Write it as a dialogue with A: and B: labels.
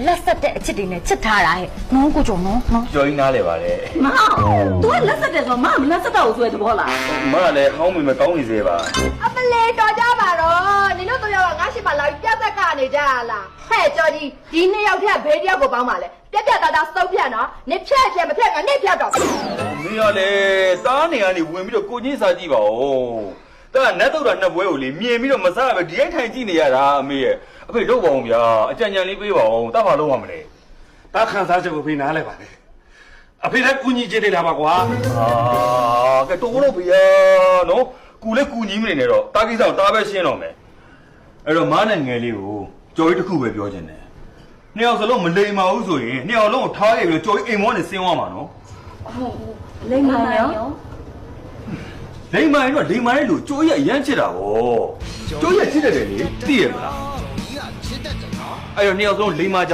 A: လက်ဆက်တဲ့အချစ်တွေနဲ့ချစ်ထားတာဟဲ့နော်ကိုကျော်နော်နော်
B: ကျော်ကြီးနားလေပါလေ
C: မသူကလက်ဆက်တယ်ဆိုတော့မလက်ဆက်တော့ဆိုရတဲ့ဘောလား
B: မကလည်းဟောင်းမိမကောင်းနေသေးပါ
D: အပလေတော်ကြပါတော့နင်တို့တို့ရောငါရှိပါလာပြီးပြတ်သက်ကနေကြရလားဟဲ့ကြော်ကြီးဒီနှစ်ယောက်ထက်ဘေးတယောက်ကိုပေါင်းပါလေပြက်ပြက်သားသားစုပ်ဖြတ်နော်နင်ဖြတ်မဖြတ်ငါနင့်ဖြတ်တော့
B: မင်းကလည်းတားနေကနေဝင်ပြီးတော့ကိုချင်းစားကြည့်ပါဦးတာနတ်တော့တာနှစ်ပွဲကိုလေမြင်ပြီးတော့မစားပဲဒီအိုက်ထိုင်ကြည့်နေရတာအမေရဲ့အဖေလုပ်ပါအောင်ဗျာအကြံဉာဏ်လေးပေးပါအောင်တားပါလုံးရမလဲ
E: တာခံစားချက်ကိုဖေးနားလဲပါလေအဖေလည်းကူညီချင်နေတာပါကွာ
B: ကဲတော်လို့ဗျာနော်ကူလည်းကူညီမနေနဲ့တော့တားကိစ္စကိုတားပဲရှင်းတော့မယ်အဲ့တော့မားနဲ့ငယ်လေးကိုကြော်ကြီးတစ်ခုပဲပြောချင်တယ်နှစ်ယောက်စလုံးမလိမ်ပါဘူးဆိုရင်နှစ်ယောက်လုံးကိုထားရပြီးတော့ကြော်ကြီးအိမ်မောနေဆင်းသွားမှာနော်
C: လိမ္မာရော
B: လိမ္မာရင်တော့လိမ္မာရဲ့လူကျိုးရရမ်းချစ်တာဗောကျိုးရချစ်တယ်လေသိရမလားအဲ့တော့နှစ်ယောက်စလုံးလိမ္မာကြ